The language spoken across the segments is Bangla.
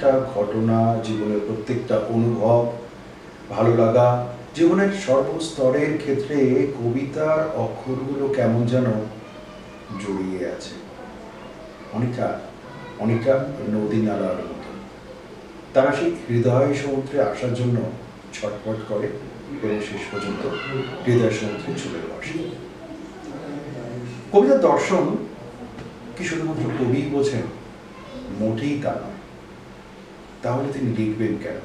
প্রত্যেকটা ঘটনা, জীবনের প্রত্যেকটা অনুভব, ভালো লাগা, জীবনের সর্বস্তরের ক্ষেত্রে কবিতার অক্ষরগুলো কেমন যেন জড়িয়ে আছে, অনেকটা অনেকটা নদী নালার মতো। তারা সেই হৃদয় সমুদ্রে আসার জন্য ছটফট করে এবং শেষ পর্যন্ত হৃদয় সমুদ্রে চলে বসে। কবিতার দর্শন কি শুধুমাত্র কবি বোঝেন? মোটেই তা নয়। তাহলে তিনি লিখবেন কেন?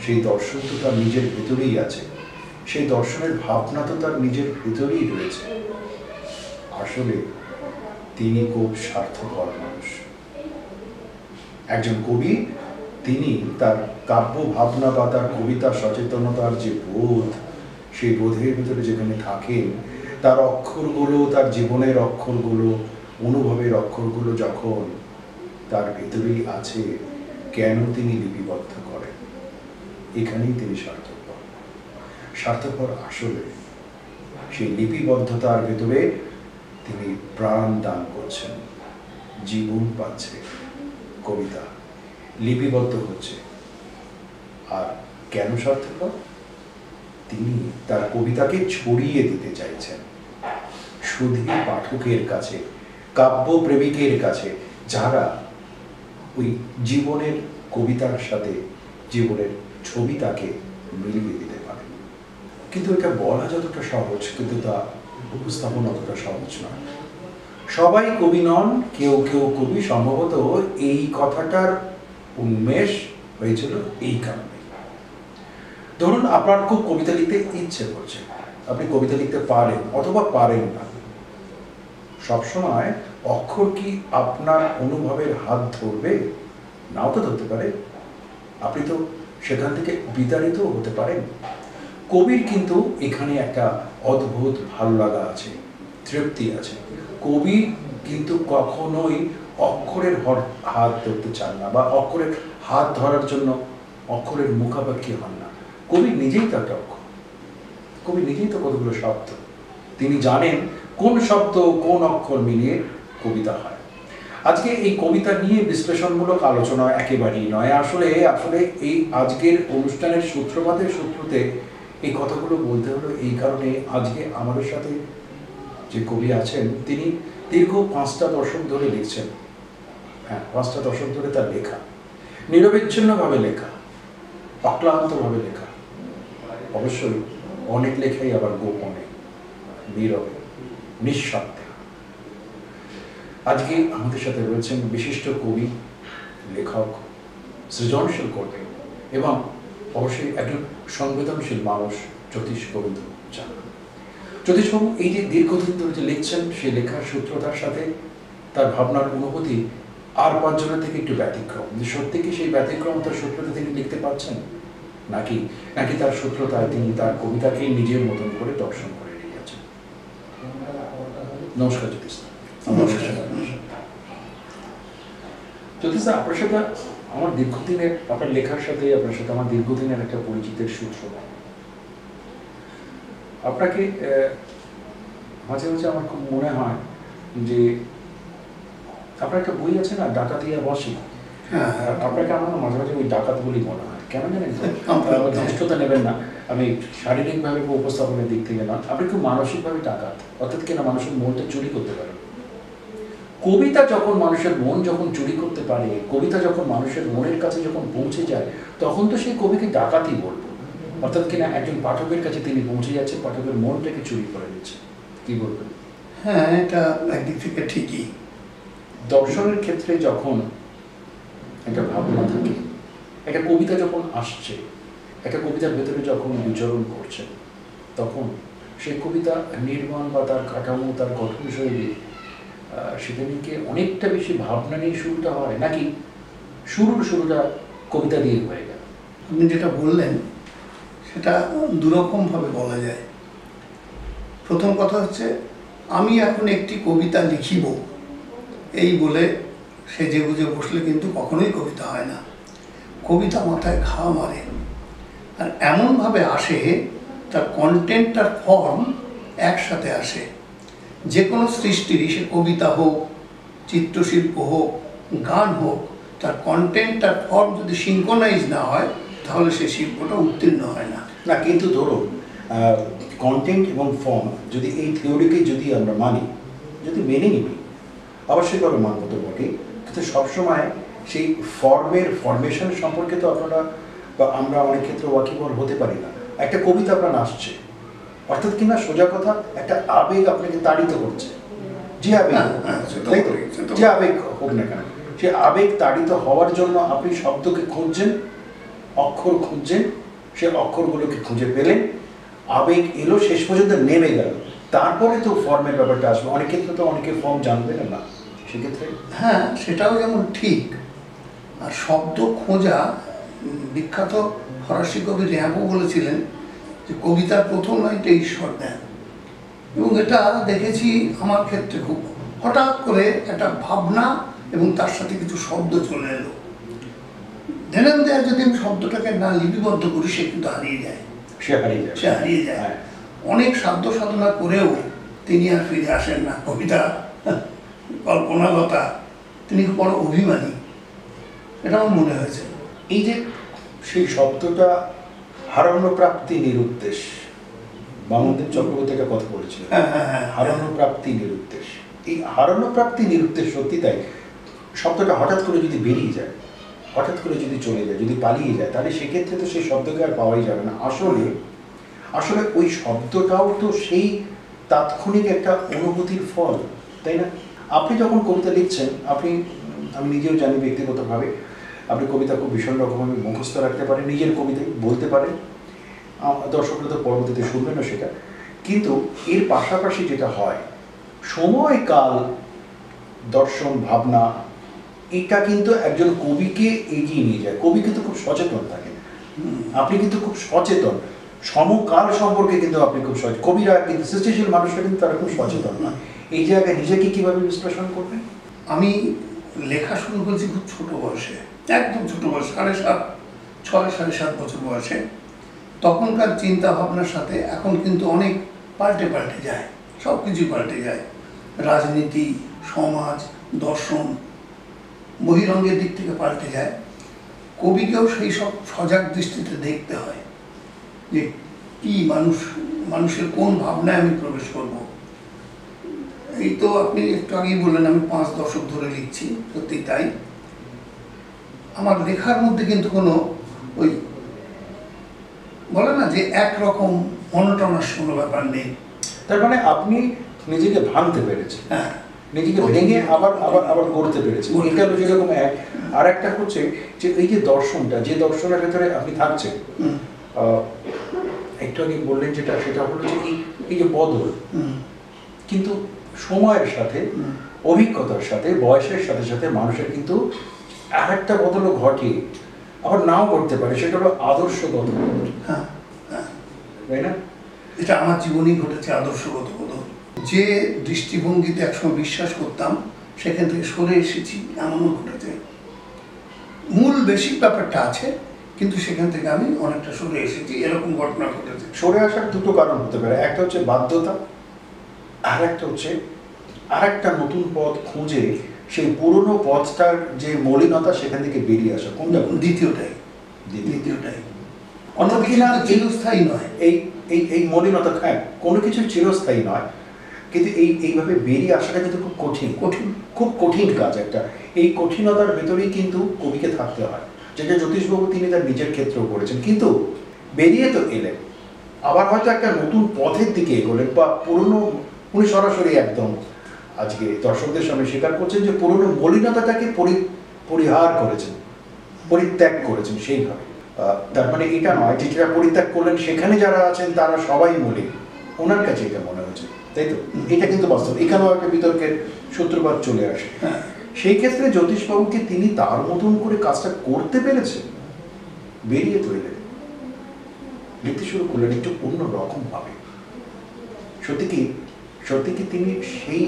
সেই দর্শন তো তার নিজের ভেতরেই আছে, সেই দর্শনের ভাবনা তো তার নিজের ভেতরেই রয়েছে। আসলে তিনি খুব স্বার্থপর মানুষ। একজন কবি, তিনি তার কাব্য ভাবনা বা তার কবিতা সচেতনতার যে বোধ, সেই বোধের ভিতরে যেখানে থাকেন, তার অক্ষরগুলো, তার জীবনের অক্ষরগুলো, অনুভবের অক্ষরগুলো যখন তার ভেতরেই আছে, কেন তিনি লিপিবদ্ধ করেন? এখানেই তিনি স্বার্থপর। স্বার্থপর আসলে সেই লিপিবদ্ধতার ভেতরে তিনি প্রাণ দান করছেন, জীবন পাচ্ছে, কবিতা লিপিবদ্ধ হচ্ছে। আর কেন স্বার্থপর? তিনি তার কবিতাকে ছড়িয়ে দিতে চাইছেন শুধু পাঠকের কাছে, কাব্য প্রেমিকের কাছে, যারা ওই জীবনের কবিতার সাথে জীবনের ছবিটাকে মিলিয়ে দিতে পারে। কিন্তু এটা বলা যতটা সহজ, কিন্তু তা উপস্থাপন অতটা সহজ নয়। সবাই কবি নন, কেউ কেউ কবি। সম্ভবত এই কথাটার উন্মেষ হয়েছিল এই কারণে। ধরুন আপনার খুব কবিতা লিখতে ইচ্ছে করছে, আপনি কবিতা লিখতে পারেন অথবা পারেন না। সবসময় অক্ষর কি আপনার অনুভবের হাত ধরবে? নাও তো ধরতে পারে। আপনি তো সেখান থেকে বিতাড়িত হতে পারেন। কবির কিন্তু এখানে একটা অদ্ভুত ভালো লাগা আছে, তৃপ্তি আছে। কবি কিন্তু কখনোই অক্ষরের হাত ধরতে চান না, বা অক্ষরের হাত ধরার জন্য অক্ষরের মুখাপেক্ষী হন না। কবি নিজেই তো একটা অক্ষর, কবি নিজেই তো কতগুলো শব্দ। তিনি জানেন কোন শব্দ কোন অক্ষর মিলিয়ে কবিতা হয়। আজকে এই কবিতা নিয়ে বিশ্লেষণমূলক আলোচনা একেবারেই নয়। আসলে এই আজকের অনুষ্ঠানের সূত্রপাতের সূত্রতে এই কথাগুলো বলতে হলো এই কারণে, আজকে আমাদের সাথে যে কবি আছেন, তিনি দীর্ঘ 5টা দশক ধরে লিখছেন। হ্যাঁ, 5টা দশক ধরে তার লেখা, নিরবিচ্ছিন্নভাবে লেখা, অক্লান্তভাবে লেখা। অবশ্যই অনেক লেখাই আবার গোপনে, নীরবে, নিঃশব্দে। আজকে আমাদের সাথে রয়েছেন বিশিষ্ট কবি, লেখক, সৃজনশীল কর্মী এবং অবশ্যই একজন সংবেদনশীল মানুষ, জ্যোতিষ গোবিন্দ জানা। জ্যোতিষবাবু এই যে দীর্ঘদিন ধরে যে লিখছেন, সেই লেখার সূত্রতার সাথে তার ভাবনার অনুভূতি আর 5 জনের থেকে একটু ব্যতিক্রম। যে সত্যি কি সেই ব্যতিক্রম তার সূত্রতা তিনি লিখতে পারছেন, নাকি তার সূত্রতায় তিনি তার কবিতাকে নিজের মতন করে দর্শন করে রেখেছেন? নমস্কার জ্যোতিষ। জ্যোতিষ, আপনার সাথে আমার দীর্ঘদিনের, আপনার লেখার সাথে আপনার সাথে আমার দীর্ঘদিনের একটা পরিচিতের সূত্র। আপনাকে মাঝে মাঝে আমার খুব মনে হয় যে আপনার একটা বই আছে না, ডাকাতিয়া বসে। আপনাকে আমার মাঝে মাঝে ওই ডাকাত বলি মনে হয়। কেন জানেন তো? ধৃষ্টতা নেবেন না, আমি শারীরিকভাবে উপস্থাপনের দিক থেকে না, আপনি খুব মানসিকভাবে ডাকাত। অর্থাৎ কিনা মানুষের মনটা চুরি করতে পারে। কবিতা যখন মানুষের মন যখন চুরি করতে পারে, কবিতা যখন মানুষের মনের কাছে যখন পৌঁছে যায়, তখন তো সেই কবিকে ডাকাতই বলবো। অর্থাৎ কিনা একজন পাঠকের কাছে তিনি পৌঁছে যাচ্ছে, পাঠকের মনটাকে চুরি করে দিচ্ছে। কি বলবেন? হ্যাঁ, এটা একদিক থেকে ঠিকই। দর্শনের ক্ষেত্রে যখন একটা ভাবনা থাকে, একটা কবিতা যখন আসছে, একটা কবিতার ভেতরে যখন বিচরণ করছে, তখন সেই কবিতা নির্মাণ বা তার কাঠামো, তার গঠনশৈলী, সেটা নিয়ে অনেকটা বেশি ভাবনা নিয়ে শুরুটা হয়, নাকি শুরুটা কবিতা দিয়ে হয়ে গেল? আপনি যেটা বললেন সেটা দুরকমভাবে বলা যায়। প্রথম কথা হচ্ছে, আমি এখন একটি কবিতা লিখিব এই বলে সেজে গুজে বসলে কিন্তু কখনোই কবিতা হয় না। কবিতা মাথায় ঘা মারে, আর এমনভাবে আসে তার কন্টেন্ট আর ফর্ম একসাথে আসে। যে কোনো সৃষ্টিরই, সে কবিতা হোক, চিত্রশিল্প হোক, গান হোক, তার কন্টেন্ট, তার ফর্ম যদি সিঙ্ক্রোনাইজ না হয় তাহলে সেই শিল্পটা উত্তীর্ণ হয় না। না, কিন্তু ধরুন কন্টেন্ট এবং ফর্ম যদি এই থিওরিকে যদি আমরা মানি, যদি মেনে নিবি, আবশ্যিকভাবে মানব তো বটেই, কিন্তু সবসময় সেই ফরমেশন সম্পর্কে তো আপনারা বা আমরা অনেক ক্ষেত্রে ওয়াকিবহল হতে পারি না। একটা কবিতা আপনার আসছে, অর্থাৎ কিনা সোজা কথা একটা আবেগ আপনাকে তাড়িত করছে, যে আবেগ তাই তো, যে আবেগ হোক না কেন, সে আবেগ তাড়িত হওয়ার জন্য আপনি শব্দকে খুঁজছেন, অক্ষর খুঁজছেন, সে অক্ষরগুলোকে খুঁজে পেলেন, আবেগ এলো, শেষ পর্যন্ত নেমে গেল, তারপরে তো ফর্মের ব্যাপারটা আসবে। অনেক ক্ষেত্রে তো অনেকে ফর্ম জানবে না, সেক্ষেত্রে হ্যাঁ, সেটাও যেমন ঠিক। আর শব্দ খোঁজা, বিখ্যাত ফরাসি কবি র্যাম্বো বলেছিলেন যে কবিতার প্রথম লাইনটা ঈশ্বর দেন, এবং এটা দেখেছি আমার ক্ষেত্রে খুব হঠাৎ করে একটা ভাবনা এবং তার সাথে কিছু শব্দ চলে এলো, ধ্যান দেয়া যদি আমি শব্দটাকে না লিপিবদ্ধ করি সে কিন্তু হারিয়ে যায়, সে হারিয়ে যায়। অনেক সাধ্য সাধনা করেও তিনি আর ফিরে আসেন না। কবিতা কল্পনালতা, তিনি খুব বড় অভিমানী, এটা আমার মনে হয়েছে। এই যে সেই শব্দটা হারানো প্রাপ্তি নিরুদ্দেশ, বামনদেব চক্রবর্তী একটা কথা বলেছিলেন, হারানো প্রাপ্তি নিরুদ্দেশ। এই হারানো প্রাপ্তি নিরুদ্দেশ সত্যি তাই। শব্দটা হঠাৎ করে যদি বেরিয়ে যায়, হঠাৎ করে যদি চলে যায়, যদি পালিয়ে যায়, তাহলে সেক্ষেত্রে তো সেই শব্দকে আর পাওয়াই যাবে না। আসলে ওই শব্দটাও তো সেই তাৎক্ষণিক একটা অনুভূতির ফল, তাই না? আপনি যখন কবিতা লিখছেন, আমি নিজেও জানি ব্যক্তিগতভাবে, আপনি কবিতা খুব ভীষণ রকমভাবে মুখস্থ রাখতে পারেন, নিজের কবিতায় বলতে পারেন, দর্শকরা তো পরবর্তীতে শুনবেনও সেটা। কিন্তু এর পাশাপাশি যেটা হয়, সময়, কাল, দর্শন, ভাবনা, এটা কিন্তু একজন কবিকে এগিয়ে নিয়ে যায়। কবি কিন্তু খুব সচেতন থাকেন, আপনি কিন্তু খুব সচেতন, সমকাল সম্পর্কে কিন্তু আপনি খুব সচেতন। কবিরা কিন্তু, সৃষ্টিশীল মানুষরা কিন্তু তারা খুব সচেতন না। এই জায়গায় নিজেকে কিভাবে বিশ্লেষণ করবেন? আমি লেখা শুরু করেছি খুব ছোট বয়সে, একদম ছোট বয়সে, 6.5 বছর বয়সে। তখনকার চিন্তা ভাবনার সাথে এখন কিন্তু অনেক পাল্টে যায়, সব কিছুই পাল্টে যায়। রাজনীতি, সমাজ, দর্শন, বহিরঙ্গের দিক থেকে পাল্টে যায়। কবিকেও সেই সব সজাগ দৃষ্টিতে দেখতে হয় যে কি মানুষের কোন ভাবনায় আমি প্রবেশ করব। এই তো আপনি একটু আগেই বললেন আমি 5 দশক ধরে লিখছি, সত্যি তাই। আমার লেখার মধ্যে কিন্তু কোনো ওই বলে না যে একরকম মনোটনাস কোনো ব্যাপার নেই। তার মানে আপনি নিজেকে ভাঙতে পেরেছেন, হ্যাঁ, নিজেকে ভেঙে আবার গড়তে পেরেছেন। এটা হলো যেরকম এক। আর একটা হচ্ছে যে এই যে দর্শনটা, যে দর্শনের ভেতরে আপনি থাকছেন, একটু আগে বললেন যেটা, সেটা হলো যে এই যে বদল, কিন্তু সময়ের সাথে, অভিজ্ঞতার সাথে, বয়সের সাথে সাথে মানুষের কিন্তু আর একটা বদলও ঘটে, আবার নাও করতে পারে। সেটা হলো আদর্শগত বদল, তাই না? এটা আমার জীবনেই ঘটেছে, আদর্শগত বদল। যে দৃষ্টিভঙ্গিতে একসময় বিশ্বাস করতাম সেখান থেকে সরে এসেছি, এমনও ঘটেছে। মূল বেসিক ব্যাপারটা আছে, কিন্তু সেখান থেকে আমি অনেকটা সরে এসেছি, এরকম ঘটনা ঘটেছে। সরে আসার দুটো কারণ হতে পারে, একটা হচ্ছে বাধ্যতা, আর একটা হচ্ছে আর একটা নতুন পথ খুঁজে সেই পুরনো পথটার যে মলিনতা সেখান থেকে বেরিয়ে আসা। কোনটা? দ্বিতীয়টাই। অর্থাৎ কিনা চিরস্থায়ী নয় এই মলিনতা। হ্যাঁ, কোনো কিছু চিরস্থায়ী নয়, কিন্তু এইভাবে বেরিয়ে আসাটা কিন্তু খুব কঠিন কাজ একটা। এই কঠিনতার ভেতরেই কিন্তু কবিকে থাকতে হয়, যেটা জ্যোতিষবাবু তিনি তার নিজের ক্ষেত্রেও করেছেন। কিন্তু বেরিয়ে তো এলেন, আবার হয়তো একটা নতুন পথের দিকে এগোলেন, বা পুরনো, উনি সরাসরি একদম আজকে দর্শকদের সামনে স্বীকার করছেন যে পুরনো মলিনতাটাকে পরিহার করেছেন, পরিত্যাগ করেছেন সেইভাবে। তার মানে এটা নয় যে যেটা পরিত্যাগ করলেন সেখানে যারা আছেন তারা সবাই মলিন, ওনার কাছে এটা মনে হচ্ছে, তাই তো? এটা কিন্তু বাস্তব। এখানেও একটা বিতর্কের সূত্রপাত চলে আসে। সেই ক্ষেত্রে জ্যোতিষবাবুকে তিনি তার মতন করে কাজটা করতে পেরেছেন, বেরিয়ে তো এলেন, লিখতে শুরু করলেন একটু অন্য রকম ভাবে। সত্যি কি তিনি সেই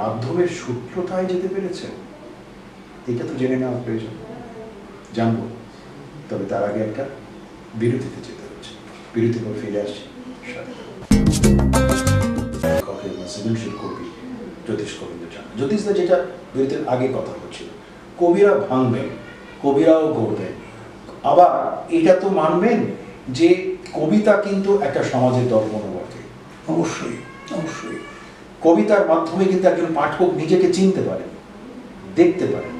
মাধ্যমের সূত্রতায় যেতে পেরেছেন? এটা তো জেনে নেওয়া প্রয়োজন, জানবো। তবে তার আগে একটা বিরতিতে যেতে হচ্ছে, বিরতি পর ফিরে আসছি। সৃজনশীল কবি জ্যোতিষ গোবিন্দ জানা। জ্যোতিষদা যেটা বিরতির আগে কথা হচ্ছিল, কবিরা ভাঙবেন, কবিরাও গড়বেন। আবার এটা তো মানবেন যে কবিতা কিন্তু একটা সমাজের দর্পণ বটে। অবশ্যই অবশ্যই। কবিতার মাধ্যমে কিন্তু একজন পাঠক নিজেকে চিনতে পারেন, দেখতে পারেন।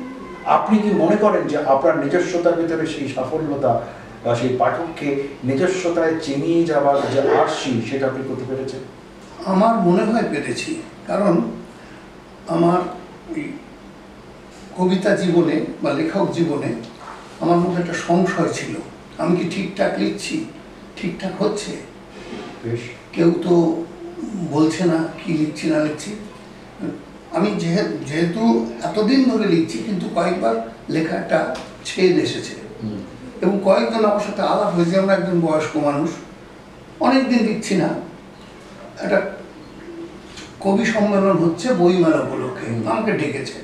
আপনি কি মনে করেন যে আপনার নিজস্বতার ভিতরে সেই সাফল্যতা বা সেই পাঠককে নিজস্বতায় চিনিয়ে যাওয়ার যে আর্শি সেটা আপনি করতে পেরেছেন? আমার মনে হয় পেরেছি, কারণ আমার এই কবিতা জীবনে বা লেখক জীবনে আমার মধ্যে একটা সংশয় ছিল, আমি কি ঠিকঠাক লিখছি, ঠিকঠাক হচ্ছে। বেশ। কেউ তো বলছে না কি লিখছি না লিখছি। আমি যেহেতু এতদিন ধরে লিখছি, কিন্তু কয়েকবার লেখাটা ছেদ এসেছে এবং কয়েকজন আমার সাথে আলাপ হয়েছে। আমরা একজন বয়স্ক মানুষ, অনেকদিন লিখছি না, একটা কবি সম্মেলন হচ্ছে বইমেলা উপলক্ষে, আমাকে ডেকেছে।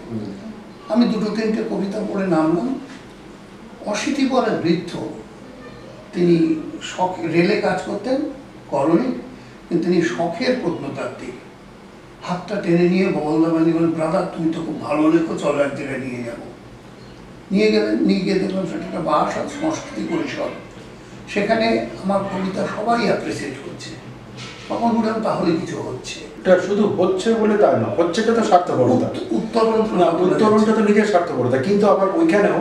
আমি দুটো তিনটে কবিতা পড়ে নামলাম। অশীতিপরের বৃদ্ধ, তিনি শখ রেলে কাজ করতেন, কলোনি, কিন্তু তিনি শখের প্রত্নতাত্ত্বিক। হাতটা টেনে নিয়ে বলদাবানি বলেন, ব্রাদার তুমি তো খুব ভালো লেখো, চলো এক জায়গায় নিয়ে যাবো। নিয়ে গেলেন, নিয়ে গিয়ে দেখলাম সেটা একটা বাস আর সংস্কৃতি পরিষদ, সেখানে আমার কবিতা সবাই অ্যাপ্রিসিয়েট করছে। তখন বললাম তাহলে কিছু হচ্ছে। এটা শুধু হচ্ছে বলে তাই না, হচ্ছেটা তো স্বার্থপরতা, উত্তরণটা তো নিজের স্বার্থপরতা। কিন্তু আবার ওইখানেও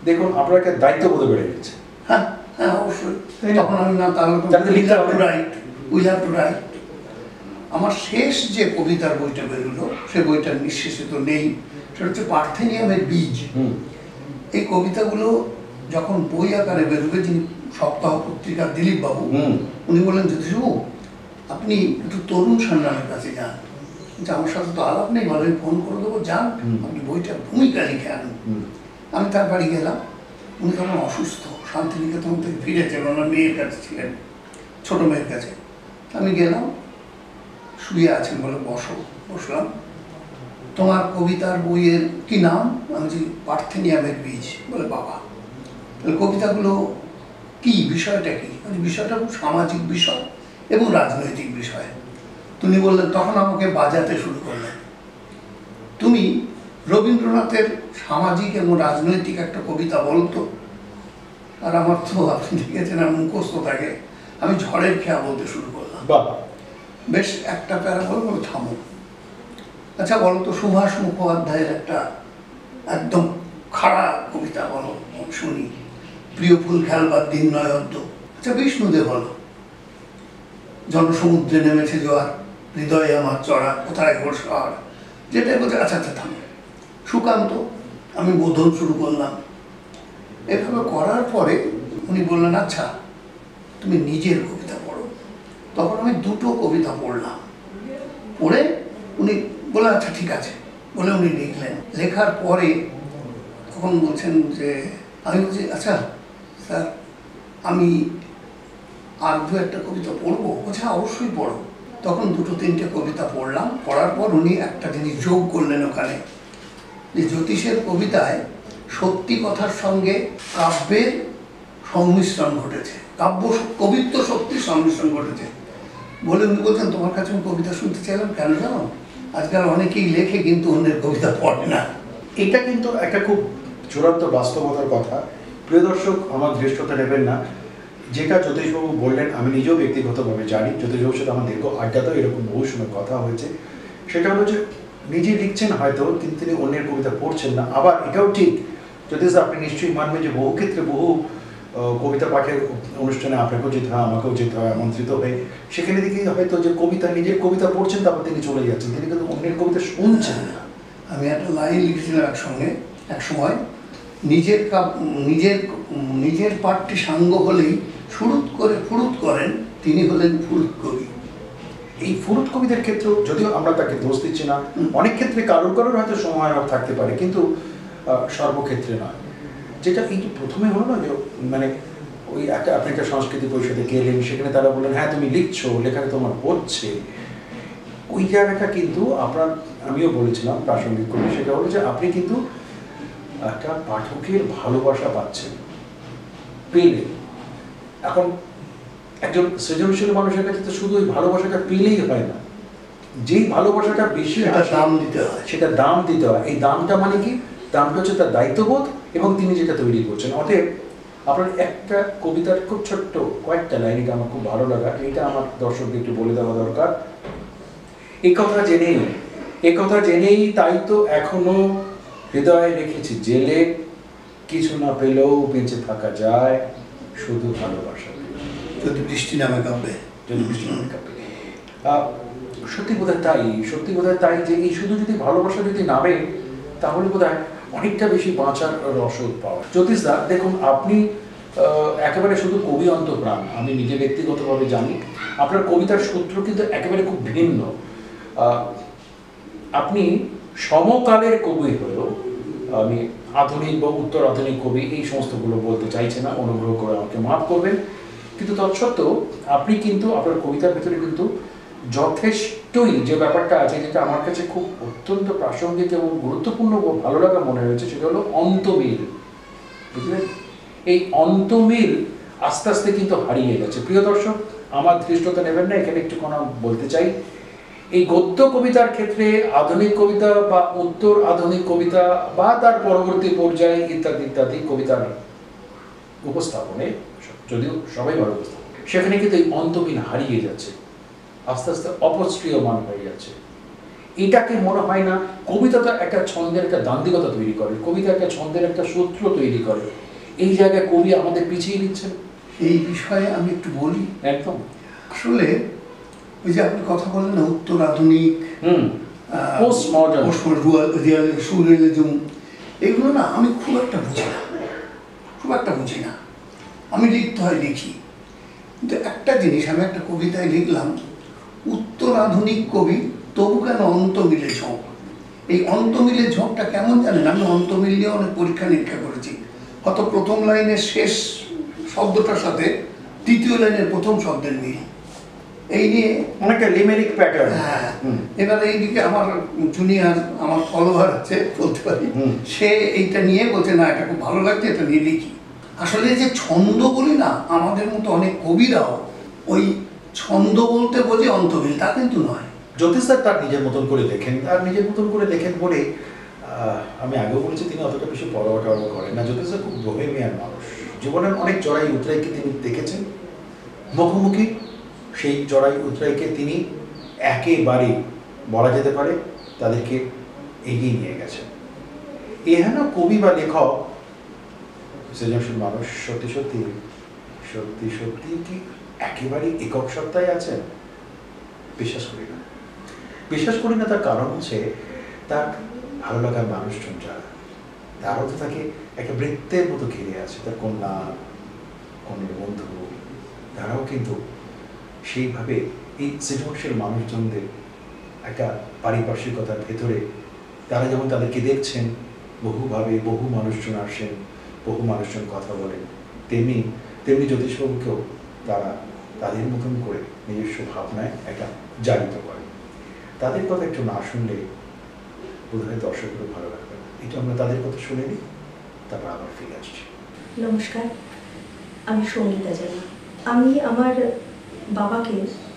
দেখুন আপনাকে দায়িত্ববোধ বেড়ে গেছে। হ্যাঁ হ্যাঁ অবশ্যই। তখন আমি না তাহলে উইল হ্যাভ টু রাইট। আমার শেষ যে কবিতার বইটা বেরোলো, সে বইটার নিঃশেষিত নেই, সেটা হচ্ছে পার্থেনিয়ামের বীজ। এই কবিতাগুলো যখন বই আকারে বেরোবে, যিনি সপ্তাহ পত্রিকার দিলীপ বাবু, উনি বললেন জ্যোতিষবাবু আপনি একটু তরুণ সান্যালের কাছে যান, যে আমার সাথে তো আলাপ নেই, বলে ফোন করে দেবো, যান আপনি বইটা ভূমিকা লিখে আনুন। আমি তার বাড়ি গেলাম। উনি তখন অসুস্থ, শান্তিনিকেতন থেকে ফিরেছেন, ওনার মেয়ের কাছে ছিলেন, ছোট মেয়ের কাছে। আমি গেলাম, শুয়ে আছেন, বলে বসো। বসলাম। তোমার কবিতার বইয়ের কি নাম? আমি বলছি পার্থেনিয়ামের বীজ। বলে বাবা, তাহলে কবিতাগুলো কি, বিষয়টা কি? বিষয়টা খুব সামাজিক বিষয় এবং রাজনৈতিক বিষয়। তুমি বললেন, তখন আমাকে বাজাতে শুরু করলেন, তুমি রবীন্দ্রনাথের সামাজিক এবং রাজনৈতিক একটা কবিতা বলতো। আর আমার তো আপনি দেখেছেন আর মুখস্থ থাকে, আমি ঝড়ের খেয়া বলতে শুরু করলাম। বেশ একটা প্যারা বলে বলে থামো। আচ্ছা বলো তো সুভাষ মুখোপাধ্যায়ের একটা একদম খাড়া কবিতা বলো, শুনি। প্রিয় ফুল খেলবার দিন নয় অদ্য। আচ্ছা বিষ্ণুদেব বলো। জনসমুদ্রে নেমেছে জোয়ার, হৃদয়ে আমার চড়া, কোথায় ঘোর শহর, যেটাই বলছে। আচ্ছা আচ্ছা থামো। সুকান্ত। আমি বোধন শুরু করলাম। এভাবে করার পরে উনি বললেন, আচ্ছা তুমি নিজের কবিতা পড়ো। তখন আমি দুটো কবিতা পড়লাম। পড়ে উনি বলে আচ্ছা ঠিক আছে বলে উনি লিখলেন। লেখার পরে তখন বলছেন যে, আমি বলছি আচ্ছা স্যার আমি আর দু একটা কবিতা পড়বো। বলছে অবশ্যই পড়ো। তখন দুটো তিনটে কবিতা পড়লাম। পড়ার পর উনি একটা জিনিস যোগ করলেন ওখানে, যে জ্যোতিষের কবিতায় সত্যি কথার সঙ্গে কাব্যের সংমিশ্রণ ঘটেছে, কবিত্ব শক্তির সংমিশ্রণ ঘটেছে বলে উনি বলছেন, তোমার কাছে আমি কবিতা শুনতে চাইলাম, কেন জানো? আজকাল অনেকেই লেখে কিন্তু অন্যের কবিতা পড়ে না। এটা কিন্তু একটা খুব চূড়ান্ত বাস্তবতার কথা। প্রিয় দর্শক, আমার দৃষ্টতা নেবেন না। যেটা জ্যোতিষবাবু বললেন আমি নিজেও ব্যক্তিগতভাবে জানি, জ্যোতিষবাবুর সাথে আমার দীর্ঘ আড্ডাতেও এরকম বহু সময় কথা হয়েছে। সেটা হলো যে নিজে লিখছেন হয়তো, কিন্তু তিনি অন্যের কবিতা পড়ছেন না। আবার এটাও ঠিক, জ্যোতিষ আপনি নিশ্চয়ই মানবেন যে বহু ক্ষেত্রে বহু কবিতা পাঠের অনুষ্ঠানে আপনাকেও যেতে হয়, আমাকেও যেতে হয় আমন্ত্রিত হয়ে। সেখানে দেখি হয়তো যে কবিতা, নিজের কবিতা পড়ছেন, তারপর তিনি চলে যাচ্ছেন, তিনি কিন্তু অন্যের কবিতা শুনছেন না। আমি একটা লাইন লিখেছিলাম এক সময়, নিজের পাঠটি সাঙ্গ হলেই ফুরুত করেন, তিনি হলেন ফুরুত কবি। এই ফুরুত কবিদের ক্ষেত্রেও যদিও আমরা তাকে দোষ দিচ্ছি না, অনেক ক্ষেত্রে কারোর হয়তো সময় থাকতে পারে, কিন্তু সর্বক্ষেত্রে নয়। যেটা এই প্রথমে হলো না, যে মানে ওই একটা আপনি একটা সংস্কৃতি পরিষদে গেলেন, সেখানে তারা বললেন হ্যাঁ তুমি লিখছো, লেখাটা তোমার হচ্ছে, ওই জায়গাটা কিন্তু আপনার, আমিও বলেছিলাম প্রাসঙ্গিক করে, সেটা হলো যে আপনি কিন্তু একটা পাঠকের ভালোবাসা পাচ্ছেন পেলে। এখন একজন সৃজনশীল মানুষের কাছে তো শুধু ওই ভালোবাসাটা পেলেই হয় না, যেই ভালোবাসাটা বেশি দাম দিতে হয়, সেটা দাম দিতে হয়। এই দামটা মানে কি? দামটা হচ্ছে তার দায়িত্ববোধ এবং তিনি যেটা তৈরি করছেন। অতএব আপনার একটা কবিতার খুব ছোট্ট কয়েকটা লাইন, এটা আমার খুব ভালো লাগা, এটা আমার দর্শকদের একটু বলে দেওয়া দরকার। এই কথা জেনেই তাই তো এখনো হৃদয়ে রেখেছি জেলে, কিছু না পেলেও বেঁচে থাকা যায় শুধু ভালোবাসা যদি বৃষ্টি নামে কাঁপবে। সত্যি বোধহয় তাই যে এই শুধু যদি ভালোবাসা যদি নামে, তাহলে বোধহয় অনেকটা বেশি বাঁচার রসদ পাওয়া। জ্যোতিষদা, দেখুন আপনি একেবারে শুধু কবি অন্তপ্রাণ, আমি নিজে ব্যক্তিগতভাবে জানি। আপনার কবিতার সূত্র কিন্তু একেবারে খুব ভিন্ন। আপনি সমকালের কবি হয়েও, আমি আধুনিক বা উত্তর আধুনিক কবি এই সমস্তগুলো বলতে চাইছি না, অনুগ্রহ করে আমাকে মাফ করবেন, কিন্তু তৎসত্ত্বেও আপনি কিন্তু আপনার কবিতার ভিতরে কিন্তু যথেষ্টই যে ব্যাপারটা আছে, যেটা আমার কাছে খুব অত্যন্ত প্রাসঙ্গিক এবং গুরুত্বপূর্ণ ও ভালো লাগা মনে হয়েছে, সেটা হলো অন্তমিল। বুঝলেন, এই অন্তমিল আস্তে আস্তে কিন্তু হারিয়ে গেছে। প্রিয় দর্শক, আমার ধৃষ্টতা নেবেন না, এখানে একটু কোনো বলতে চাই, এই গদ্য কবিতার ক্ষেত্রে আধুনিক কবিতা বা উত্তর আধুনিক কবিতা বা তার পরবর্তী পর্যায়ে ইত্যাদি ইত্যাদি কবিতার উপস্থাপনে, যদিও সবাই ভালো উপস্থাপন, সেখানে কিন্তু এই অন্তমিল হারিয়ে যাচ্ছে, আস্তে আস্তে অপস্ট্রিয়মান হয়ে যাচ্ছে। এটাকে মনে হয় না, কবিতা তো একটা ছন্দের একটা দান্দিকতা তৈরি করে, কবিতা একটা ছন্দের একটা সূত্র তৈরি করে, এই জায়গায় কবি আমাদের পিছিয়ে দিচ্ছেন। এই বিষয়ে আমি একটু বলি। একদম, আসলে ওই যে আপনি কথা বলেন না উত্তর আধুনিক, পোস্ট মডার্ন, সুরিয়ালিজম, এগুলো না আমি খুব একটা বুঝি না। আমি লিখতে হয় লিখি, কিন্তু একটা জিনিস আমি একটা কবিতায় লিখলাম, উত্তর আধুনিক কবি তবু কেন অন্তমিলে ঝোঁক। এই অন্তমিলে ঝোঁকটা কেমন জানেন? আমি অন্তমিল নিয়ে অনেক পরীক্ষা নিরীক্ষা করেছি। হয়তো প্রথম লাইনের শেষ শব্দটার সাথে তৃতীয় লাইনের প্রথম শব্দের মিল, এই নিয়ে অনেকটা লিমেরিক প্যাটার্ন। হ্যাঁ, এবারে এইদিকে আমার জুনিয়র, আমার ফলোয়ার আছে বলতে পারি, সে এইটা নিয়ে বলছে না এটা খুব ভালো লাগছে, এটা নিয়ে লিখি। আসলে যে ছন্দ বলি না, আমাদের মতো অনেক কবিরাও ওই ছন্দ বলতে বোঝে অন্তমিল, তা কিন্তু নয়। জ্যোতিষ স্যার তার নিজের মতন করে লেখেন, বলে আমি আগেও বলেছি, তিনি অতটা বেশি পরোয়া টরোয়া করেন না। জ্যোতিষ স্যার খুব বোহেমিয়ান মানুষ, জীবনের অনেক চড়াই উতরাইকে তিনি দেখেছেন মুখোমুখি, সেই চড়াই উতরাইকে তিনি একেবারে বলা যেতে পারে তাদেরকে এগিয়ে নিয়ে গেছেন। এহেন কবি বা লেখক সৃজনশীল মানুষ সত্যি সত্যি সত্যি সত্যি কি একেবারে একক সত্তায় আছেন? বিশ্বাস করি না। তার কারণ হচ্ছে তার ভালো লাগার মানুষজন যারা, তারাও তো তাকে একটা বৃত্তের মতো ঘিরে আছে, তার কন্যা বন্ধু, তারাও কিন্তু সেইভাবে এই সৃজনশীল মানুষজনদের একটা পারিপার্শ্বিকতার ভেতরে তারা যেমন তাদেরকে দেখছেন, বহুভাবে বহু মানুষজন আসেন, বহু মানুষজন কথা বলেন, তেমনি জ্যোতিষবাবুকেও তারা তাদের মতন করে নিজস্ব ভাবনায় একটা জারিত করেন। তাদের কথা একটু না শুনলে বোধহয় দর্শকগুলো ভালো লাগবে না। একটু আমরা তাদের কথা শুনে নিই, তারপর আবার ফিরে আসছি। নমস্কার, আমি সঙ্গীতা জানা। আমি আমার বাবাকে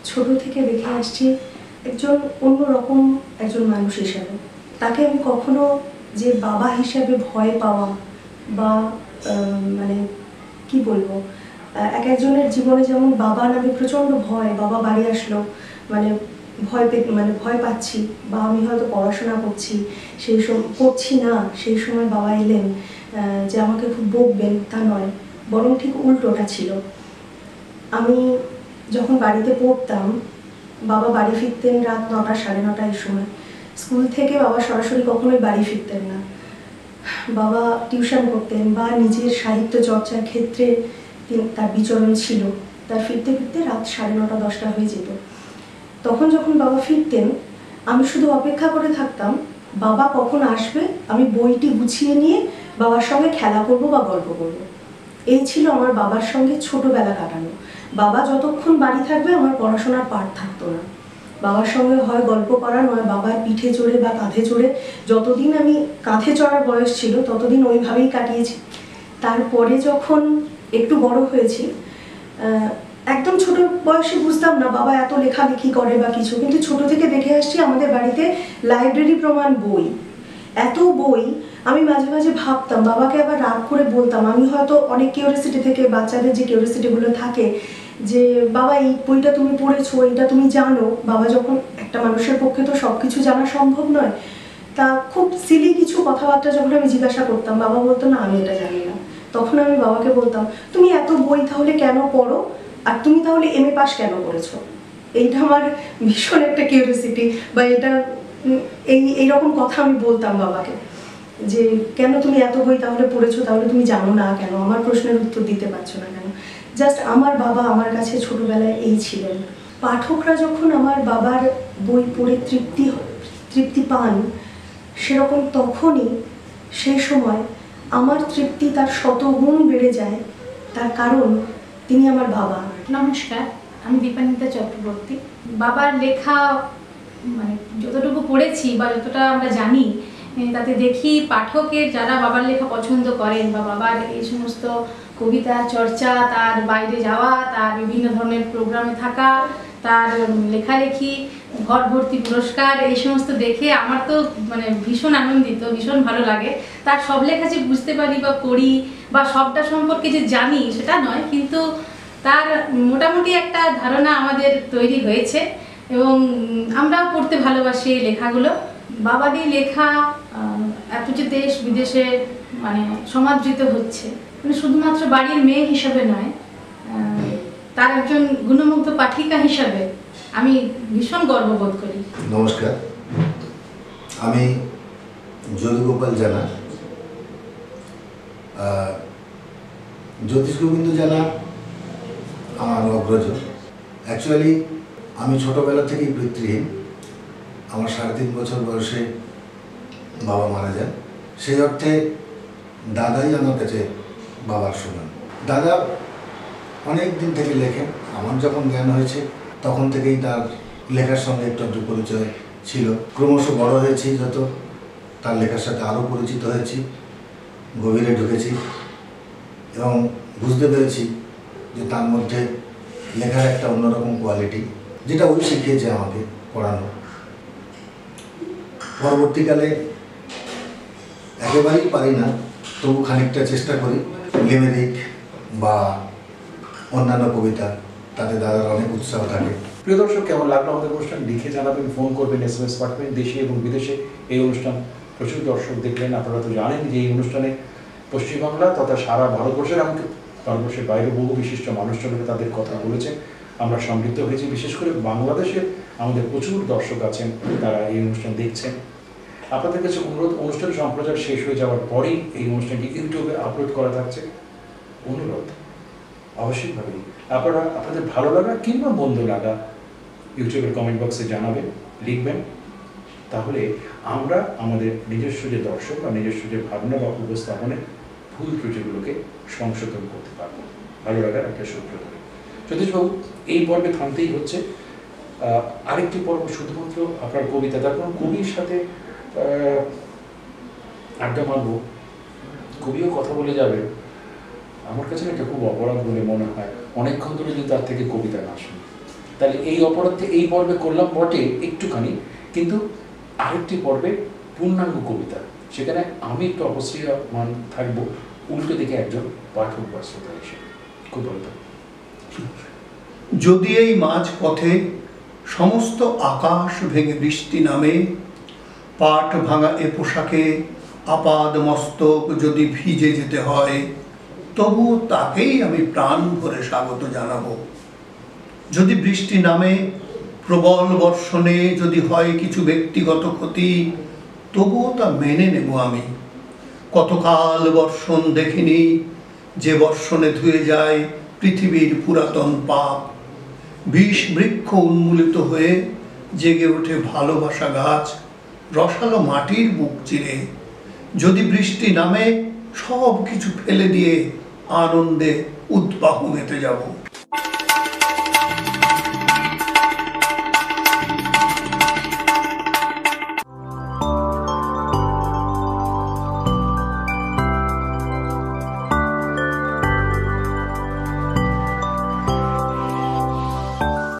ছোট থেকে দেখে আসছি একজন অন্যরকম একজন মানুষ হিসাবে। তাকে আমি কখনো যে বাবা হিসাবে ভয় পাওয়া বা মানে কি বলবো, এক একজনের জীবনে যেমন বাবা নামে প্রচণ্ড ভয়, বাবা বাড়ি আসলো মানে ভয় পাচ্ছি, বা আমি হয়তো পড়াশোনা করছি সেই সময় বাবা এলেন যে আমাকে খুব বকবেন, তা নয়, বরং ঠিক উল্টোটা ছিল। আমি যখন বাড়িতে পড়তাম, বাবা বাড়ি ফিরতেন রাত 9টা 9:30 এই সময়। স্কুল থেকে বাবা সরাসরি কখনোই বাড়ি ফিরতেন না, বাবা টিউশন করতেন বা নিজের সাহিত্য চর্চার ক্ষেত্রে তার বিচরণ ছিল। তার ফিরতে ফিরতে রাত 9:30 10টা হয়ে যেত। তখন যখন বাবা ফিরতেন, আমি শুধু অপেক্ষা করে থাকতাম বাবা কখন আসবে, আমি বইটি গুছিয়ে নিয়ে বাবার সঙ্গে খেলা করব বা গল্প করব। এই ছিল আমার বাবার সঙ্গে ছোটবেলা কাটানো। বাবা যতক্ষণ বাড়ি থাকবে আমার পড়াশোনার পাঠ থাকতো না। বাবার সঙ্গে হয় গল্প করা, নয় বাবার পিঠে চড়ে বা কাঁধে চড়ে, যতদিন আমি কাঁধে চড়ার বয়স ছিল ততদিন ওইভাবেই কাটিয়েছি। তারপরে যখন একটু বড় হয়েছি, একদম ছোট বয়সে বুঝতাম না বাবা এত লেখালেখি করে বা কিছু, কিন্তু ছোট থেকে দেখে আসছি আমাদের বাড়িতে লাইব্রেরি প্রমাণ বই, এত বই, আমি মাঝে মাঝে ভাবতাম, বাবাকে আবার রাগ করে বলতাম, আমি হয়তো অনেক কিউরিওসিটি থেকে, বাচ্চাদের যে কিউরিওসিটিগুলো থাকে, যে বাবা এই বইটা তুমি পড়েছো, এইটা তুমি জানো। বাবা যখন, একটা মানুষের পক্ষে তো সব কিছু জানা সম্ভব নয়, তা খুব সিলি কিছু কথাবার্তা যখন আমি জিজ্ঞাসা করতাম, বাবা বলতো না আমি এটা জানি না। তখন আমি বাবাকে বলতাম, তুমি এত বই তাহলে কেন পড়ো, আর তুমি তাহলে MA পাস কেন করেছো? এইটা আমার ভীষণ একটা কিউরিওসিটি, বা এটা এইরকম কথা আমি বলতাম বাবাকে, যে কেন তুমি এত বই তাহলে পড়েছো, তাহলে তুমি জানো না কেন, আমার প্রশ্নের উত্তর দিতে পারছো না কেন? জাস্ট আমার বাবা আমার কাছে ছোটবেলায় এই ছিলেন। পাঠকরা যখন আমার বাবার বই পড়ে তৃপ্তি পান, সেরকম তখনই সেই সময় আমার তৃপ্তি তার শতগুণ বেড়ে যায়। তার কারণ তিনি আমার বাবা। নমস্কার, আমি দীপান্বিতা চক্রবর্তী। বাবার লেখা মানে যতটুকু পড়েছি বা যতটা আমরা জানি, তাতে দেখি পাঠকের যারা বাবার লেখা পছন্দ করেন বা বাবার এই সমস্ত কবিতা চর্চা, তার বাইরে যাওয়া, তার বিভিন্ন ধরনের প্রোগ্রামে থাকা, তার লেখালেখি, ঘর ভর্তি পুরস্কার, এই সমস্ত দেখে আমার তো মানে ভীষণ আনন্দিত, ভীষণ ভালো লাগে। তার সব লেখা যে বুঝতে পারি বা পড়ি বা সবটা সম্পর্কে যে জানি সেটা নয়, কিন্তু তার মোটামুটি একটা ধারণা আমাদের তৈরি হয়েছে এবং আমরাও পড়তে ভালোবাসি এই লেখাগুলো। বাবারই লেখা এত যে দেশ বিদেশে মানে সমাদৃত হচ্ছে, মানে শুধুমাত্র বাড়ির মেয়ে হিসাবে নয়, তার একজন গুণমুগ্ধ পাঠিকা হিসাবে আমি ভীষণ গর্ববোধ করি। নমস্কার, আমি যদুগোপাল জানা। জ্যোতিষ গোবিন্দ জানা আমার অগ্রজ। অ্যাকচুয়ালি আমি ছোটোবেলা থেকেই পিতৃহীন। আমার 3.5 বছর বয়সে বাবা মারা যান। সেই অর্থে দাদাই আমার কাছে বাবার সমান। দাদা অনেক দিন থেকে লেখেন। আমার যখন জ্ঞান হয়েছে তখন থেকেই তার লেখার সঙ্গে একটু একটু পরিচয় ছিল। ক্রমশ বড় হয়েছি যত, তার লেখার সাথে আরও পরিচিত হয়েছি, গভীরে ঢুকেছি এবং বুঝতে পেরেছি যে তার মধ্যে লেখার একটা অন্যরকম কোয়ালিটি, যেটা ওই শিখিয়েছে আমাকে পড়ানো। পরবর্তীকালে একেবারেই পারি না, তবু খানিকটা চেষ্টা করি। লিমেরিক বা অন্যান্য কবিতা, তাতে দাদার অনেক উৎসাহ থাকে। প্রিয় দর্শক, কেমন লাগলো আমাদের অনুষ্ঠান? লিখে জানাবেন, ফোন করবেন, SMS পাঠাবেন। দেশে এবং বিদেশে এই অনুষ্ঠান প্রচুর দর্শক দেখলেন। আপনারা তো জানেন যে এই অনুষ্ঠানে পশ্চিমবাংলা তথা সারা ভারতবর্ষের, এমনকি ভারতবর্ষের বাইরে বহু বিশিষ্ট মানুষজনকে তাদের কথা বলেছেন, আমরা সমৃদ্ধ হয়েছি। বিশেষ করে বাংলাদেশে আমাদের প্রচুর দর্শক আছেন, তারা এই অনুষ্ঠান দেখছেন। আপনাদের কাছে অনুরোধ, অনুষ্ঠান সম্প্রচার শেষ হয়ে যাওয়ার পরেই এই অনুষ্ঠানটি ইউটিউবে আপলোড করা থাকছে। অনুরোধ অবশ্যইভাবেই আপনারা আপনাদের ভালো লাগা কিংবা মন্দ লাগা ইউটিউবের কমেন্ট বক্সে জানাবেন, লিখবেন। তাহলে আমরা আমাদের নিজস্ব যে দর্শক বা নিজস্ব যে ভাবনা বা উপস্থাপনের ভুল ত্রুটিগুলোকে সংশোধন করতে পারবো ভালো লাগার একটা সূত্র ধরে। সতীশবাবু, এই পর্বে থামতেই হচ্ছে। আরেকটি পর্ব শুধুমাত্র আপনার কবিতা, তার কারণ কবির সাথে আড্ডা মারব, কবিও কথা বলে যাবে। আমার কাছে এটা খুব অপরাধ বলে মনে হয় অনেকক্ষণ ধরে যদি তার থেকে কবিতা না শুনি। তাহলে এই অপরাধে এই পর্বে করলাম বটে একটুখানি, কিন্তু আরেকটি পর্বে পূর্ণাঙ্গ কবিতা, সেখানে আমি একটু অবশ্যমান থাকবো, উল্টো দিকে একজন পাঠক বা শ্রোতা হিসেবে। খুব ভালো থাকবে। যদি এই মাঝ পথে সমস্ত আকাশ ভেঙে বৃষ্টি নামে, পাট ভাঙা এ পোশাকে আপাদ মস্তক যদি ভিজে যেতে হয়, তবু তাকেই আমি প্রাণ ভরে স্বাগত জানাবো। যদি বৃষ্টি নামে প্রবল বর্ষণে, যদি হয় কিছু ব্যক্তিগত ক্ষতি, তবুও তা মেনে নেব আমি। কতকাল বর্ষণ দেখিনি, যে বর্ষণে ধুয়ে যায় পৃথিবীর পুরাতন পাপ। বিষ বৃক্ষ উন্মূলিত হয়ে জেগে ওঠে ভালোবাসা গাছ রসালো মাটির বুক চিরে। যদি বৃষ্টি নামে সব কিছু ফেলে দিয়ে আনন্দে উদ্বাহ মেতে যাব।